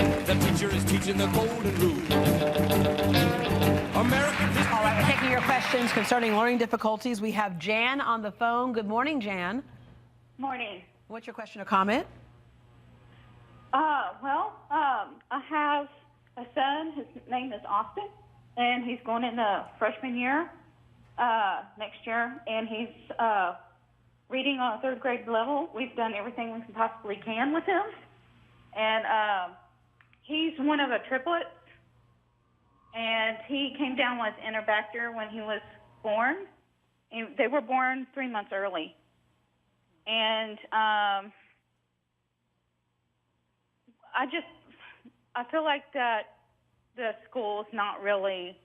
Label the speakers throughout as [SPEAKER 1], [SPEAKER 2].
[SPEAKER 1] The teacher is teaching the golden rule. American history.
[SPEAKER 2] All right, we're taking your questions concerning learning difficulties. We have Jan on the phone. Good morning, Jan.
[SPEAKER 3] Morning.
[SPEAKER 2] What's your question or comment?
[SPEAKER 3] I have a son. His name is Austin, and he's going into freshman year next year, and he's reading on a third grade level. We've done everything we can possibly can with him, and he's one of a triplet, and he came down with Enterbacter when he was born. And they were born 3 months early, and I feel like that the school's not really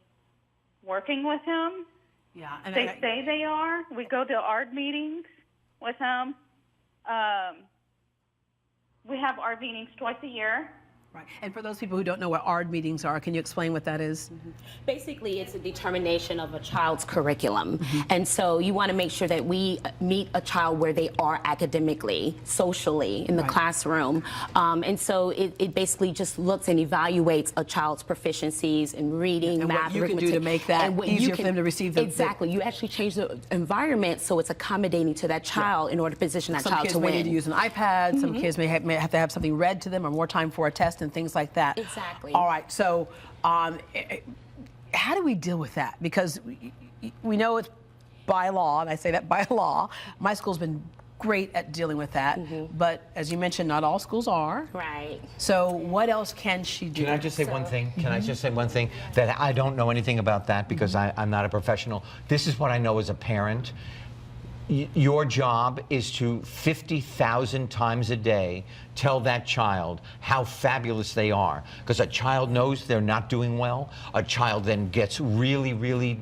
[SPEAKER 3] working with him.
[SPEAKER 2] Yeah, and
[SPEAKER 3] they say they are. We go to ARD meetings with him. We have ARD meetings twice a year.
[SPEAKER 2] Right. And for those people who don't know what ARD meetings are, can you explain what that is?
[SPEAKER 4] Basically, it's a determination of a child's curriculum. And so you want to make sure that we meet a child where they are academically, socially, in the classroom. And so it basically just looks and evaluates a child's proficiencies in reading,
[SPEAKER 2] and
[SPEAKER 4] math,
[SPEAKER 2] what you
[SPEAKER 4] arithmetic.
[SPEAKER 2] Can do to make that easier for them to receive the...
[SPEAKER 4] Exactly. You actually change the environment so it's accommodating to that child in order to position that child to win.
[SPEAKER 2] Some kids may need to use an iPad. Some kids may have to have something read to them or more time for a test and things like that.
[SPEAKER 4] Exactly.
[SPEAKER 2] All right, so how do we deal with that? Because we know it's by law, and I say that by law. My school's been great at dealing with that, but as you mentioned, not all schools are.
[SPEAKER 4] Right.
[SPEAKER 2] So what else can she do?
[SPEAKER 5] Can I just say one thing? Can I just say one thing? That I don't know anything about that because I'm not a professional. This is what I know as a parent. Your job is to 50,000 times a day tell that child how fabulous they are, because a child knows they're not doing well. A child then gets really, really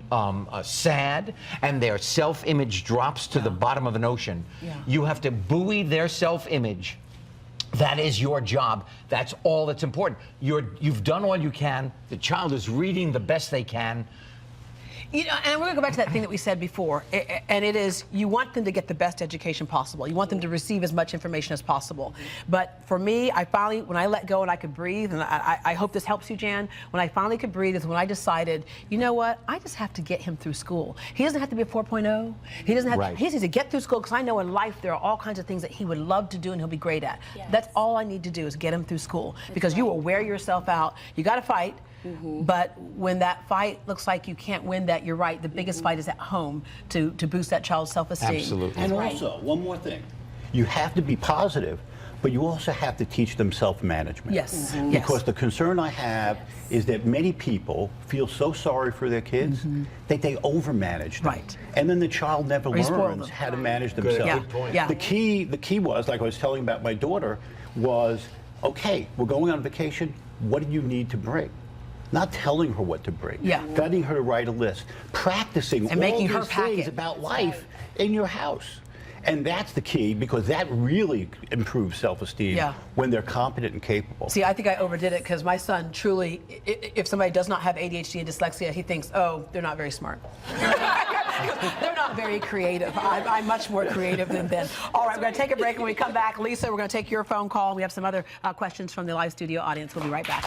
[SPEAKER 5] sad, and their self-image drops to the bottom of an ocean. You have to buoy their self-image. That is your job. That's all that's important. You've done all you can. The child is reading the best they can.
[SPEAKER 2] You know, and we're going to go back to that thing that we said before, and it is you want them to get the best education possible. You want them to receive as much information as possible. But for me, when I let go and I could breathe, and I hope this helps you, Jan, when I finally could breathe is when I decided, you know what, I just have to get him through school. He doesn't have to be a 4.0. He doesn't have to, he needs to get through school, because I know in life there are all kinds of things that he would love to do and he'll be great at. That's all I need to do is get him through school, because you will wear yourself out. You got to fight. But when that fight looks like you can't win that, you're right. The biggest fight is at home to boost that child's self-esteem.
[SPEAKER 5] Absolutely.
[SPEAKER 6] And also, one more thing. You have to be positive, but you also have to teach them self-management.
[SPEAKER 2] Yes.
[SPEAKER 6] Because the concern I have is that many people feel so sorry for their kids that they overmanage them.
[SPEAKER 2] Right.
[SPEAKER 6] And then the child never learns how to manage themselves.
[SPEAKER 5] Good point.
[SPEAKER 2] Yeah.
[SPEAKER 6] The key was, like I was telling about my daughter, was, okay, we're going on vacation. What do you need to bring? Not telling her what to bring, getting her to write a list, practicing
[SPEAKER 2] and making
[SPEAKER 6] all
[SPEAKER 2] her
[SPEAKER 6] these
[SPEAKER 2] pack
[SPEAKER 6] things
[SPEAKER 2] it.
[SPEAKER 6] about life in your house. And that's the key, because that really improves self-esteem when they're competent and capable.
[SPEAKER 2] See, I think I overdid it, because my son truly, if somebody does not have ADHD and dyslexia, he thinks, oh, they're not very smart. They're not very creative. I'm much more creative than them. All right, we're going to take a break. When we come back, Lisa, we're going to take your phone call. We have some other questions from the live studio audience. We'll be right back.